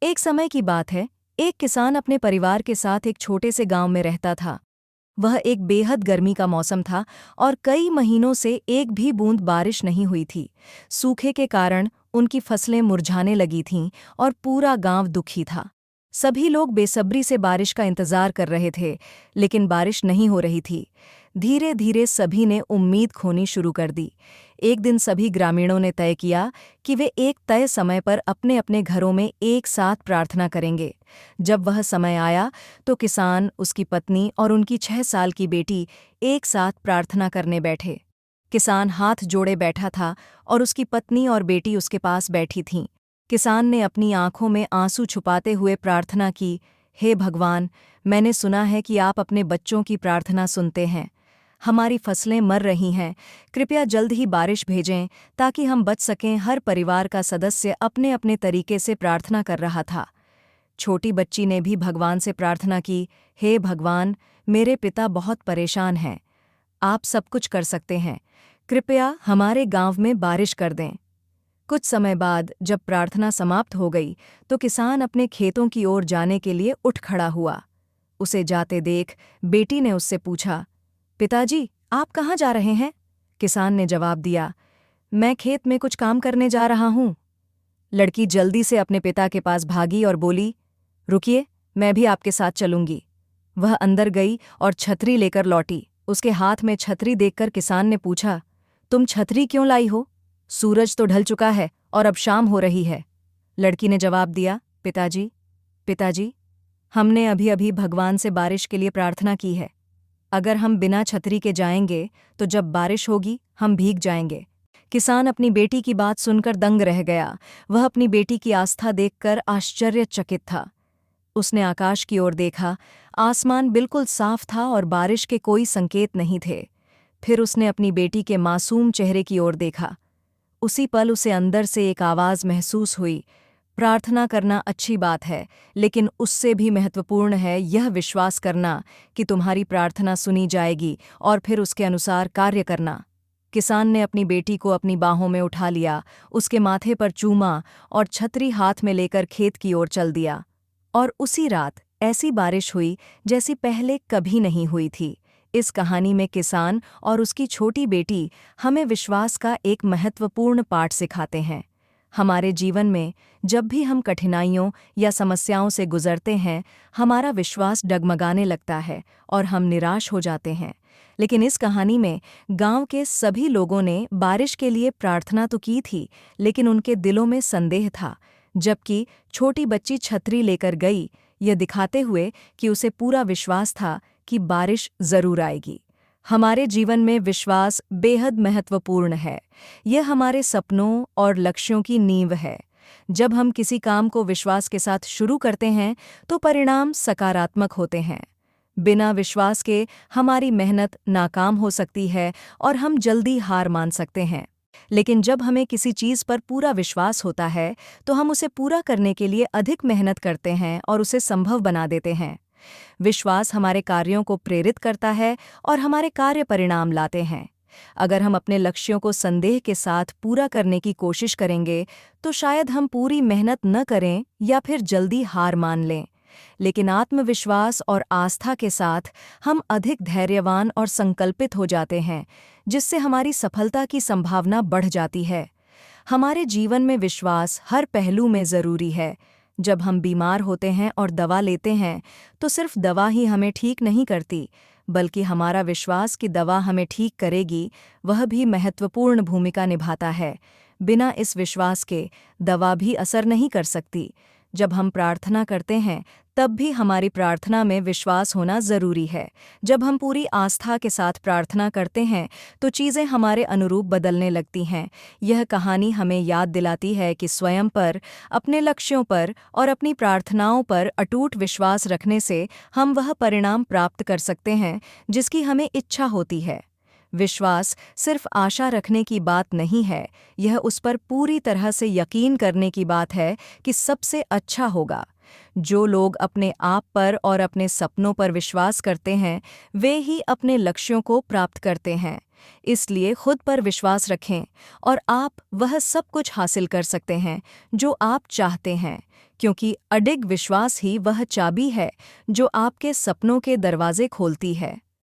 एक समय की बात है। एक किसान अपने परिवार के साथ एक छोटे से गांव में रहता था। वह एक बेहद गर्मी का मौसम था और कई महीनों से एक भी बूंद बारिश नहीं हुई थी। सूखे के कारण उनकी फसलें मुरझाने लगी थीं और पूरा गांव दुखी था। सभी लोग बेसब्री से बारिश का इंतजार कर रहे थे, लेकिन बारिश नहीं हो रही थी। धीरे धीरे सभी ने उम्मीद खोनी शुरू कर दी। एक दिन सभी ग्रामीणों ने तय किया कि वे एक तय समय पर अपने अपने घरों में एक साथ प्रार्थना करेंगे। जब वह समय आया तो किसान, उसकी पत्नी और उनकी 6 साल की बेटी एक साथ प्रार्थना करने बैठे। किसान हाथ जोड़े बैठा था और उसकी पत्नी और बेटी उसके पास बैठी थीं। किसान ने अपनी आंखों में आंसू छुपाते हुए प्रार्थना की, हे भगवान, मैंने सुना है कि आप अपने बच्चों की प्रार्थना सुनते हैं। हमारी फसलें मर रही हैं, कृपया जल्द ही बारिश भेजें ताकि हम बच सकें। हर परिवार का सदस्य अपने अपने तरीके से प्रार्थना कर रहा था। छोटी बच्ची ने भी भगवान से प्रार्थना की, हे भगवान, मेरे पिता बहुत परेशान हैं। आप सब कुछ कर सकते हैं, कृपया हमारे गांव में बारिश कर दें। कुछ समय बाद जब प्रार्थना समाप्त हो गई तो किसान अपने खेतों की ओर जाने के लिए उठ खड़ा हुआ। उसे जाते देख बेटी ने उससे पूछा, पिताजी, आप कहाँ जा रहे हैं? किसान ने जवाब दिया, मैं खेत में कुछ काम करने जा रहा हूँ। लड़की जल्दी से अपने पिता के पास भागी और बोली, रुकिए, मैं भी आपके साथ चलूंगी। वह अंदर गई और छतरी लेकर लौटी। उसके हाथ में छतरी देखकर किसान ने पूछा, तुम छतरी क्यों लाई हो? सूरज तो ढल चुका है और अब शाम हो रही है। लड़की ने जवाब दिया, पिताजी, हमने अभी अभी भगवान से बारिश के लिए प्रार्थना की है। अगर हम बिना छतरी के जाएंगे तो जब बारिश होगी हम भीग जाएंगे। किसान अपनी बेटी की बात सुनकर दंग रह गया। वह अपनी बेटी की आस्था देखकर आश्चर्यचकित था। उसने आकाश की ओर देखा। आसमान बिल्कुल साफ था और बारिश के कोई संकेत नहीं थे। फिर उसने अपनी बेटी के मासूम चेहरे की ओर देखा। उसी पल उसे अंदर से एक आवाज़ महसूस हुई, प्रार्थना करना अच्छी बात है, लेकिन उससे भी महत्वपूर्ण है यह विश्वास करना कि तुम्हारी प्रार्थना सुनी जाएगी और फिर उसके अनुसार कार्य करना। किसान ने अपनी बेटी को अपनी बाहों में उठा लिया, उसके माथे पर चूमा और छतरी हाथ में लेकर खेत की ओर चल दिया। और उसी रात ऐसी बारिश हुई जैसी पहले कभी नहीं हुई थी। इस कहानी में किसान और उसकी छोटी बेटी हमें विश्वास का एक महत्वपूर्ण पाठ सिखाते हैं। हमारे जीवन में जब भी हम कठिनाइयों या समस्याओं से गुजरते हैं, हमारा विश्वास डगमगाने लगता है और हम निराश हो जाते हैं। लेकिन इस कहानी में गांव के सभी लोगों ने बारिश के लिए प्रार्थना तो की थी, लेकिन उनके दिलों में संदेह था। जबकि छोटी बच्ची छतरी लेकर गई, यह दिखाते हुए कि उसे पूरा विश्वास था कि बारिश जरूर आएगी। हमारे जीवन में विश्वास बेहद महत्वपूर्ण है। यह हमारे सपनों और लक्ष्यों की नींव है। जब हम किसी काम को विश्वास के साथ शुरू करते हैं तो परिणाम सकारात्मक होते हैं। बिना विश्वास के हमारी मेहनत नाकाम हो सकती है और हम जल्दी हार मान सकते हैं। लेकिन जब हमें किसी चीज़ पर पूरा विश्वास होता है तो हम उसे पूरा करने के लिए अधिक मेहनत करते हैं और उसे संभव बना देते हैं। विश्वास हमारे कार्यों को प्रेरित करता है और हमारे कार्य परिणाम लाते हैं। अगर हम अपने लक्ष्यों को संदेह के साथ पूरा करने की कोशिश करेंगे तो शायद हम पूरी मेहनत न करें या फिर जल्दी हार मान लें। लेकिन आत्मविश्वास और आस्था के साथ हम अधिक धैर्यवान और संकल्पित हो जाते हैं, जिससे हमारी सफलता की संभावना बढ़ जाती है। हमारे जीवन में विश्वास हर पहलू में ज़रूरी है। जब हम बीमार होते हैं और दवा लेते हैं तो सिर्फ दवा ही हमें ठीक नहीं करती, बल्कि हमारा विश्वास कि दवा हमें ठीक करेगी वह भी महत्वपूर्ण भूमिका निभाता है। बिना इस विश्वास के दवा भी असर नहीं कर सकती। जब हम प्रार्थना करते हैं तब भी हमारी प्रार्थना में विश्वास होना ज़रूरी है। जब हम पूरी आस्था के साथ प्रार्थना करते हैं तो चीज़ें हमारे अनुरूप बदलने लगती हैं। यह कहानी हमें याद दिलाती है कि स्वयं पर, अपने लक्ष्यों पर और अपनी प्रार्थनाओं पर अटूट विश्वास रखने से हम वह परिणाम प्राप्त कर सकते हैं जिसकी हमें इच्छा होती है। विश्वास सिर्फ आशा रखने की बात नहीं है, यह उस पर पूरी तरह से यकीन करने की बात है कि सबसे अच्छा होगा। जो लोग अपने आप पर और अपने सपनों पर विश्वास करते हैं, वे ही अपने लक्ष्यों को प्राप्त करते हैं। इसलिए खुद पर विश्वास रखें और आप वह सब कुछ हासिल कर सकते हैं जो आप चाहते हैं, क्योंकि अडिग विश्वास ही वह चाबी है जो आपके सपनों के दरवाजे खोलती है।